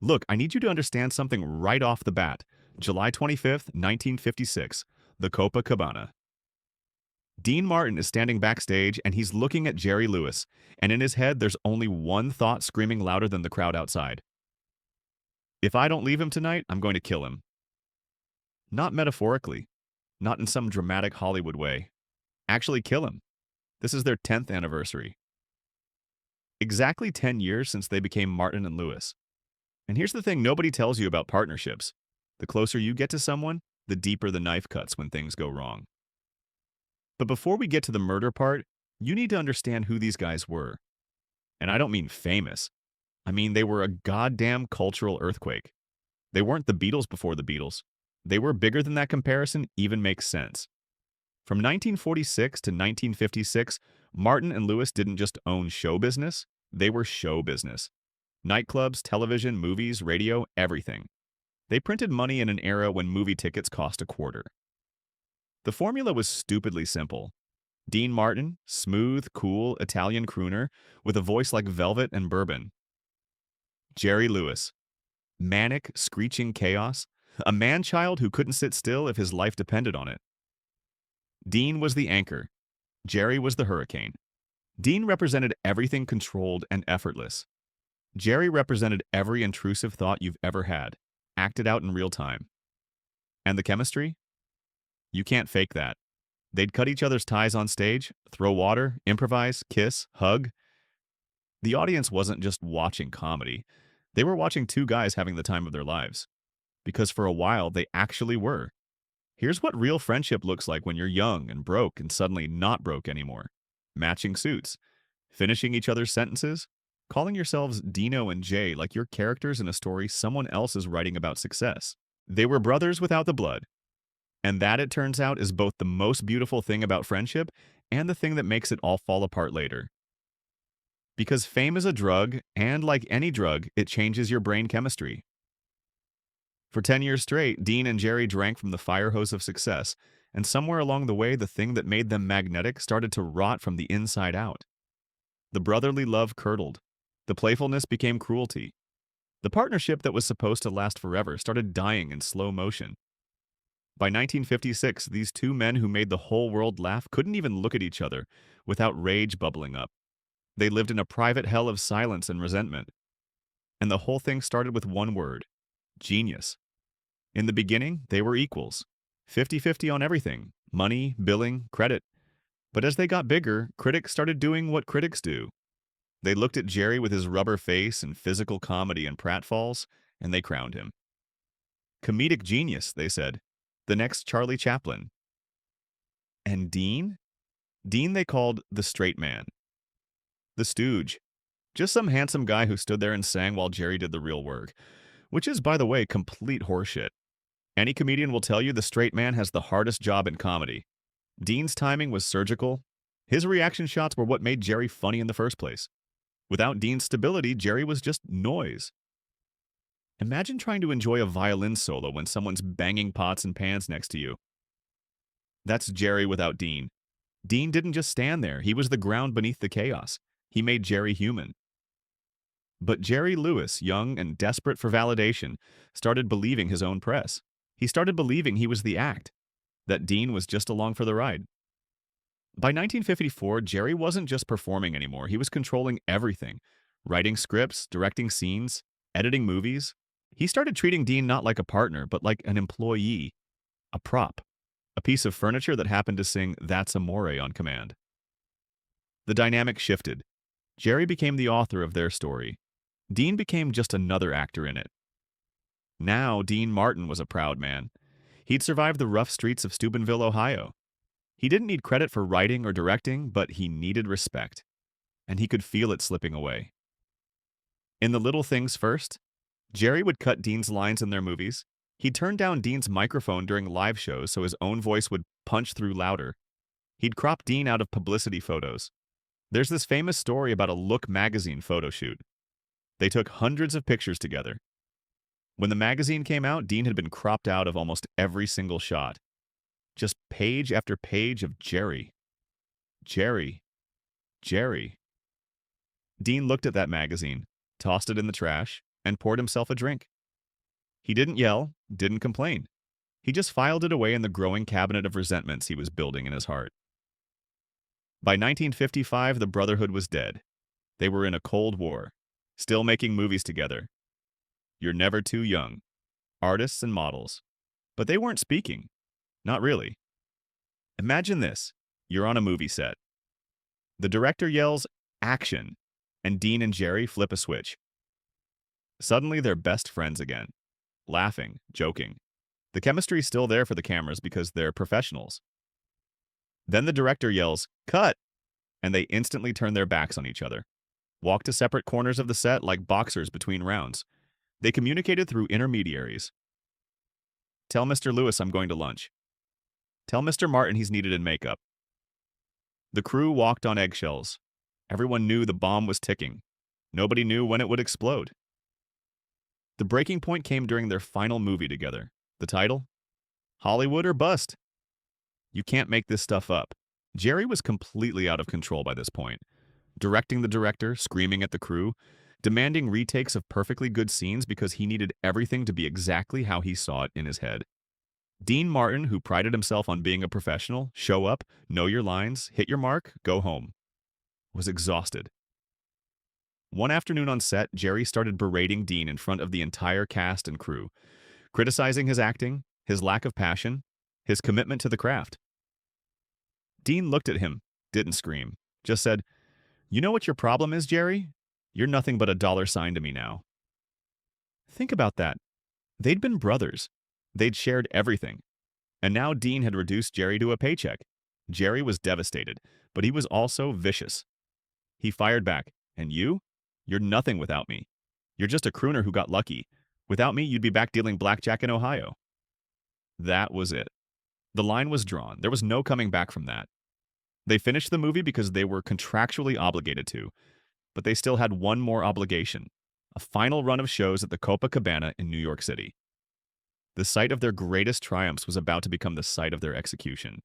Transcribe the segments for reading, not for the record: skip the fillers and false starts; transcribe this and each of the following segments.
Look, I need you to understand something right off the bat. July 25th, 1956, the Copa Cabana. Dean Martin is standing backstage and he's looking at Jerry Lewis, and in his head there's only one thought screaming louder than the crowd outside. If I don't leave him tonight, I'm going to kill him. Not metaphorically, not in some dramatic Hollywood way. Actually kill him. This is their 10th anniversary. Exactly 10 years since they became Martin and Lewis. And here's the thing nobody tells you about partnerships. The closer you get to someone, the deeper the knife cuts when things go wrong. But before we get to the murder part, you need to understand who these guys were. And I don't mean famous. I mean they were a goddamn cultural earthquake. They weren't the Beatles before the Beatles. They were bigger than that comparison even makes sense. From 1946 to 1956, Martin and Lewis didn't just own show business, they were show business. Nightclubs, television, movies, radio, everything. They printed money in an era when movie tickets cost a quarter. The formula was stupidly simple. Dean Martin, smooth, cool, Italian crooner with a voice like velvet and bourbon. Jerry Lewis, manic, screeching chaos, a man-child who couldn't sit still if his life depended on it. Dean was the anchor. Jerry was the hurricane. Dean represented everything controlled and effortless. Jerry represented every intrusive thought you've ever had, acted out in real time. And the chemistry? You can't fake that. They'd cut each other's ties on stage, throw water, improvise, kiss, hug. The audience wasn't just watching comedy. They were watching two guys having the time of their lives. Because for a while, they actually were. Here's what real friendship looks like when you're young and broke and suddenly not broke anymore. Matching suits, finishing each other's sentences, calling yourselves Dino and Jay like you're characters in a story someone else is writing about success. They were brothers without the blood. And that, it turns out, is both the most beautiful thing about friendship and the thing that makes it all fall apart later. Because fame is a drug, and like any drug, it changes your brain chemistry. For 10 years straight, Dean and Jerry drank from the fire hose of success, and somewhere along the way, the thing that made them magnetic started to rot from the inside out. The brotherly love curdled. The playfulness became cruelty. The partnership that was supposed to last forever started dying in slow motion. By 1956, these two men who made the whole world laugh couldn't even look at each other without rage bubbling up. They lived in a private hell of silence and resentment. And the whole thing started with one word: genius. In the beginning, they were equals, 50-50 on everything: money, billing, credit. But as they got bigger, critics started doing what critics do. They looked at Jerry with his rubber face and physical comedy and pratfalls, and they crowned him. Comedic genius, they said. The next Charlie Chaplin. And Dean? Dean they called the straight man. The stooge. Just some handsome guy who stood there and sang while Jerry did the real work. Which is, by the way, complete horseshit. Any comedian will tell you the straight man has the hardest job in comedy. Dean's timing was surgical. His reaction shots were what made Jerry funny in the first place. Without Dean's stability, Jerry was just noise. Imagine trying to enjoy a violin solo when someone's banging pots and pans next to you. That's Jerry without Dean. Dean didn't just stand there, he was the ground beneath the chaos. He made Jerry human. But Jerry Lewis, young and desperate for validation, started believing his own press. He started believing he was the act, that Dean was just along for the ride. By 1954, Jerry wasn't just performing anymore, he was controlling everything. Writing scripts, directing scenes, editing movies. He started treating Dean not like a partner, but like an employee, a prop, a piece of furniture that happened to sing "That's Amore" on command. The dynamic shifted. Jerry became the author of their story. Dean became just another actor in it. Now, Dean Martin was a proud man. He'd survived the rough streets of Steubenville, Ohio. He didn't need credit for writing or directing, but he needed respect. And he could feel it slipping away. In The Little Things First, Jerry would cut Dean's lines in their movies. He'd turn down Dean's microphone during live shows so his own voice would punch through louder. He'd crop Dean out of publicity photos. There's this famous story about a Look magazine photo shoot. They took hundreds of pictures together. When the magazine came out, Dean had been cropped out of almost every single shot. Just page after page of Jerry. Jerry. Jerry. Dean looked at that magazine, tossed it in the trash, and poured himself a drink. He didn't yell, didn't complain. He just filed it away in the growing cabinet of resentments he was building in his heart. By 1955, the Brotherhood was dead. They were in a Cold War, still making movies together. You're never too young. Artists and models. But they weren't speaking. Not really. Imagine this. You're on a movie set. The director yells, "Action," and Dean and Jerry flip a switch. Suddenly, they're best friends again. Laughing, joking. The chemistry's still there for the cameras because they're professionals. Then the director yells, "Cut!" and they instantly turn their backs on each other. Walk to separate corners of the set like boxers between rounds. They communicated through intermediaries. Tell Mr. Lewis I'm going to lunch. Tell Mr. Martin he's needed in makeup. The crew walked on eggshells. Everyone knew the bomb was ticking. Nobody knew when it would explode. The breaking point came during their final movie together. The title? Hollywood or Bust. You can't make this stuff up. Jerry was completely out of control by this point. Directing the director, screaming at the crew, demanding retakes of perfectly good scenes because he needed everything to be exactly how he saw it in his head. Dean Martin, who prided himself on being a professional, show up, know your lines, hit your mark, go home, was exhausted. One afternoon on set, Jerry started berating Dean in front of the entire cast and crew, criticizing his acting, his lack of passion, his commitment to the craft. Dean looked at him, didn't scream, just said, "You know what your problem is, Jerry? You're nothing but a dollar sign to me now." Think about that. They'd been brothers. They'd shared everything. And now Dean had reduced Jerry to a paycheck. Jerry was devastated, but he was also vicious. He fired back, "And you? You're nothing without me. You're just a crooner who got lucky. Without me, you'd be back dealing blackjack in Ohio." That was it. The line was drawn. There was no coming back from that. They finished the movie because they were contractually obligated to, but they still had one more obligation, a final run of shows at the Copa Cabana in New York City. The site of their greatest triumphs was about to become the site of their execution.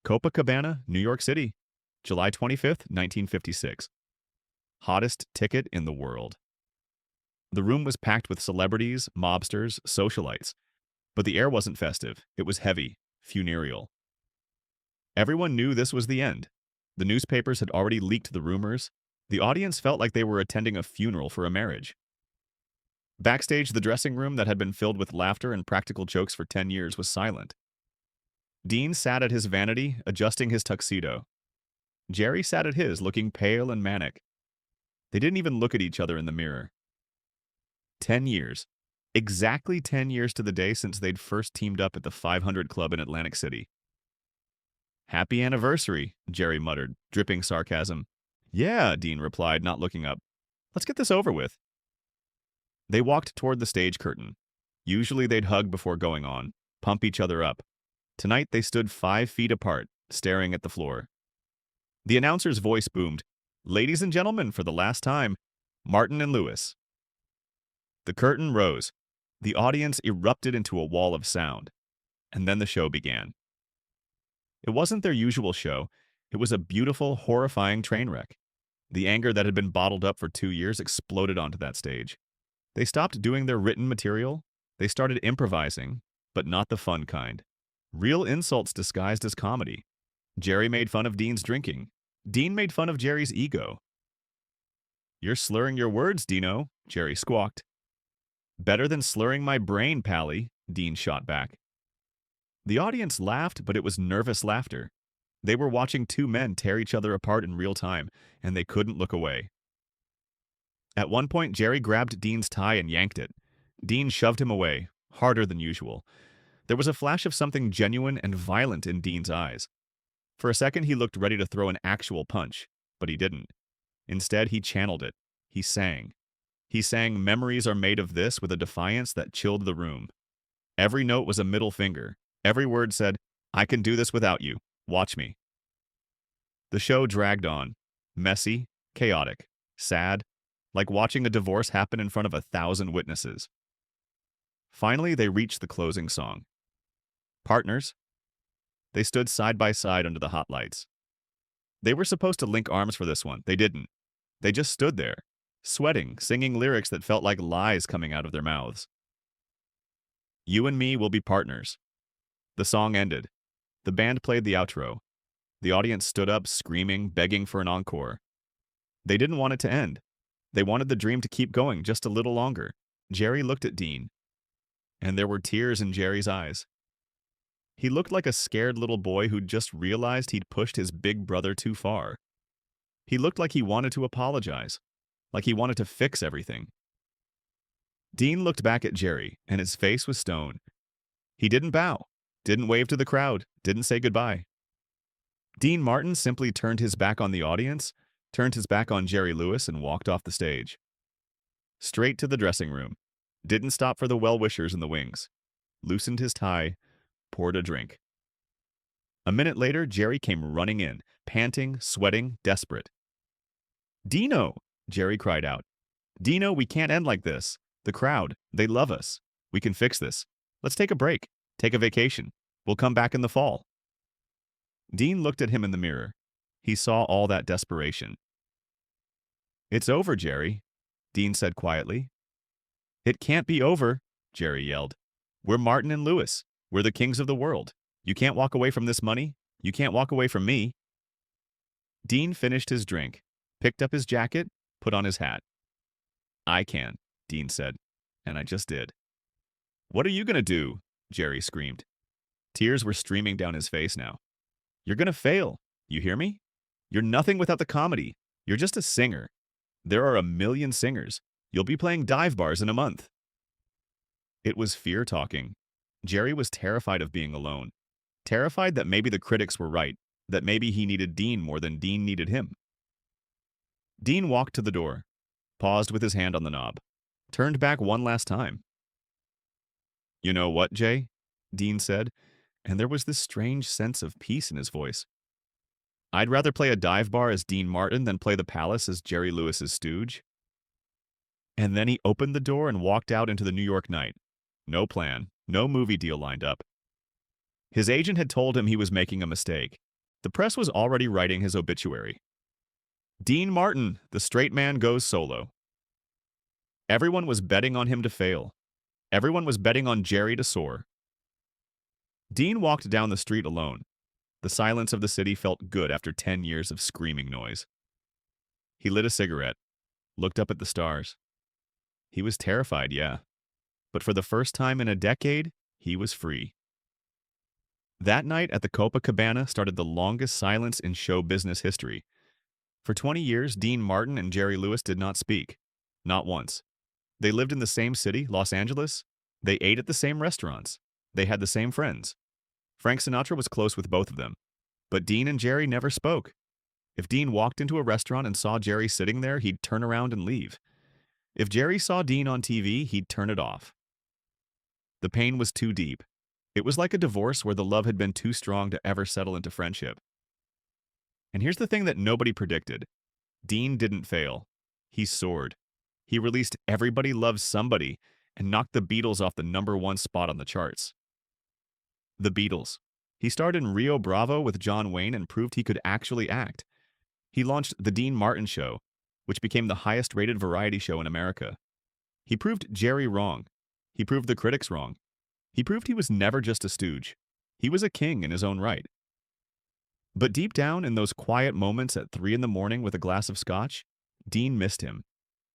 Copa Cabana, New York City, July 25th, 1956. Hottest ticket in the world. The room was packed with celebrities, mobsters, socialites. But the air wasn't festive. It was heavy, funereal. Everyone knew this was the end. The newspapers had already leaked the rumors. The audience felt like they were attending a funeral for a marriage. Backstage, the dressing room that had been filled with laughter and practical jokes for 10 years was silent. Dean sat at his vanity, adjusting his tuxedo. Jerry sat at his, looking pale and manic. They didn't even look at each other in the mirror. 10 years. Exactly 10 years to the day since they'd first teamed up at the 500 Club in Atlantic City. "Happy anniversary," Jerry muttered, dripping sarcasm. "Yeah," Dean replied, not looking up. "Let's get this over with." They walked toward the stage curtain. Usually they'd hug before going on, pump each other up. Tonight they stood 5 feet apart, staring at the floor. The announcer's voice boomed, "Ladies and gentlemen, for the last time, Martin and Lewis." The curtain rose. The audience erupted into a wall of sound. And then the show began. It wasn't their usual show. It was a beautiful, horrifying train wreck. The anger that had been bottled up for 2 years exploded onto that stage. They stopped doing their written material. They started improvising, but not the fun kind. Real insults disguised as comedy. Jerry made fun of Dean's drinking. Dean made fun of Jerry's ego. "You're slurring your words, Dino," Jerry squawked. "Better than slurring my brain, Pally," Dean shot back. The audience laughed, but it was nervous laughter. They were watching 2 men tear each other apart in real time, and they couldn't look away. At one point, Jerry grabbed Dean's tie and yanked it. Dean shoved him away, harder than usual. There was a flash of something genuine and violent in Dean's eyes. For a second, he looked ready to throw an actual punch, but he didn't. Instead, he channeled it. He sang. He sang "Memories Are Made of This" with a defiance that chilled the room. Every note was a middle finger. Every word said, "I can do this without you. Watch me." The show dragged on. Messy, chaotic, sad, like watching a divorce happen in front of 1,000 witnesses. Finally, they reached the closing song. "Partners." They stood side by side under the hot lights. They were supposed to link arms for this one. They didn't. They just stood there. sweating, singing lyrics that felt like lies coming out of their mouths. You and me will be partners. The song ended. The band played the outro. The audience stood up, screaming, begging for an encore. They didn't want it to end. They wanted the dream to keep going just a little longer. Jerry looked at Dean, and there were tears in Jerry's eyes. He looked like a scared little boy who'd just realized he'd pushed his big brother too far. He looked like he wanted to apologize, like he wanted to fix everything. Dean looked back at Jerry, and his face was stone. He didn't bow, didn't wave to the crowd, didn't say goodbye. Dean Martin simply turned his back on the audience, turned his back on Jerry Lewis, and walked off the stage. Straight to the dressing room. Didn't stop for the well-wishers in the wings. Loosened his tie, poured a drink. A minute later, Jerry came running in, panting, sweating, desperate. "Dino!" Jerry cried out. "Dino, we can't end like this. The crowd, they love us. We can fix this. Let's take a break. Take a vacation. We'll come back in the fall." Dean looked at him in the mirror. He saw all that desperation. "It's over, Jerry," Dean said quietly. "It can't be over," Jerry yelled. "We're Martin and Lewis. We're the kings of the world. You can't walk away from this money. You can't walk away from me." Dean finished his drink, picked up his jacket, put on his hat. "I can," Dean said, "and I just did." "What are you going to do?" Jerry screamed. Tears were streaming down his face now. "You're going to fail. You hear me? You're nothing without the comedy. You're just a singer. There are a million singers. You'll be playing dive bars in a month." It was fear talking. Jerry was terrified of being alone. Terrified that maybe the critics were right, that maybe he needed Dean more than Dean needed him. Dean walked to the door, paused with his hand on the knob, turned back one last time. "You know what, Jay?" Dean said, and there was this strange sense of peace in his voice. "I'd rather play a dive bar as Dean Martin than play the Palace as Jerry Lewis's stooge." And then he opened the door and walked out into the New York night. No plan, no movie deal lined up. His agent had told him he was making a mistake. The press was already writing his obituary. Dean Martin, the straight man, goes solo. Everyone was betting on him to fail. Everyone was betting on Jerry to soar. Dean walked down the street alone. The silence of the city felt good after 10 years of screaming noise. He lit a cigarette, looked up at the stars. He was terrified, yeah. But for the first time in a decade, he was free. That night at the Copa Cabana started the longest silence in show business history. For 20 years, Dean Martin and Jerry Lewis did not speak. Not once. They lived in the same city, Los Angeles. They ate at the same restaurants. They had the same friends. Frank Sinatra was close with both of them. But Dean and Jerry never spoke. If Dean walked into a restaurant and saw Jerry sitting there, he'd turn around and leave. If Jerry saw Dean on TV, he'd turn it off. The pain was too deep. It was like a divorce where the love had been too strong to ever settle into friendship. And here's the thing that nobody predicted. Dean didn't fail. He soared. He released Everybody Loves Somebody and knocked the Beatles off the #1 spot on the charts. The Beatles. He starred in Rio Bravo with John Wayne and proved he could actually act. He launched The Dean Martin Show, which became the highest-rated variety show in America. He proved Jerry wrong. He proved the critics wrong. He proved he was never just a stooge. He was a king in his own right. But deep down, in those quiet moments at 3 in the morning with a glass of scotch, Dean missed him.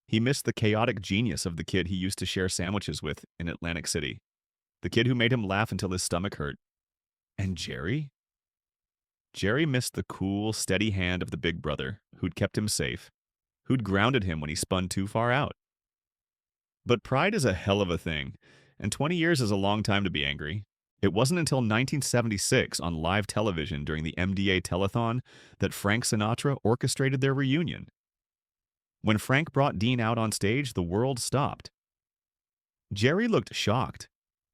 He missed the chaotic genius of the kid he used to share sandwiches with in Atlantic City. The kid who made him laugh until his stomach hurt. And Jerry? Jerry missed the cool, steady hand of the big brother who'd kept him safe, who'd grounded him when he spun too far out. But pride is a hell of a thing, and 20 years is a long time to be angry. It wasn't until 1976 on live television during the MDA telethon that Frank Sinatra orchestrated their reunion. When Frank brought Dean out on stage, the world stopped. Jerry looked shocked.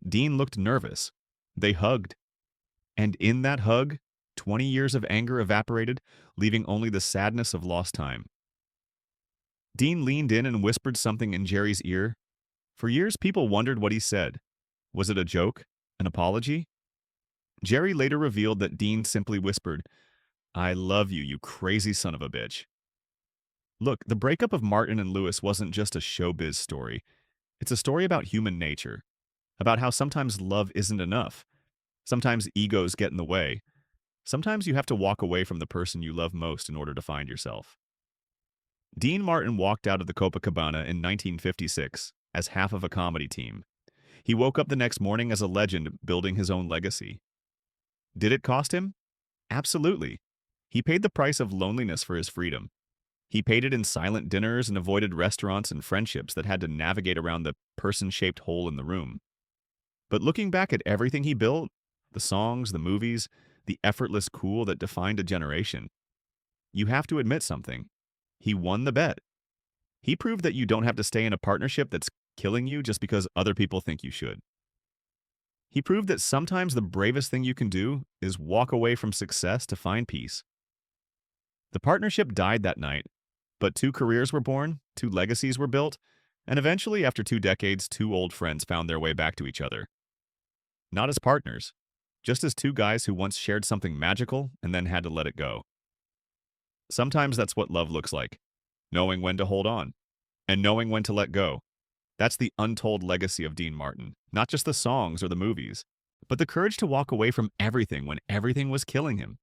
Dean looked nervous. They hugged. And in that hug, 20 years of anger evaporated, leaving only the sadness of lost time. Dean leaned in and whispered something in Jerry's ear. For years, people wondered what he said. Was it a joke? An apology? Jerry later revealed that Dean simply whispered, "I love you, you crazy son of a bitch." Look, the breakup of Martin and Lewis wasn't just a showbiz story. It's a story about human nature, about how sometimes love isn't enough. Sometimes egos get in the way. Sometimes you have to walk away from the person you love most in order to find yourself. Dean Martin walked out of the Copacabana in 1956 as half of a comedy team. He woke up the next morning as a legend, building his own legacy. Did it cost him? Absolutely. He paid the price of loneliness for his freedom. He paid it in silent dinners and avoided restaurants and friendships that had to navigate around the person-shaped hole in the room. But looking back at everything he built, the songs, the movies, the effortless cool that defined a generation, you have to admit something. He won the bet. He proved that you don't have to stay in a partnership that's killing you just because other people think you should. He proved that sometimes the bravest thing you can do is walk away from success to find peace. The partnership died that night, but two careers were born, two legacies were built, and eventually, after 2 decades, two old friends found their way back to each other. Not as partners, just as two guys who once shared something magical and then had to let it go. Sometimes that's what love looks like, knowing when to hold on, and knowing when to let go. That's the untold legacy of Dean Martin, not just the songs or the movies, but the courage to walk away from everything when everything was killing him.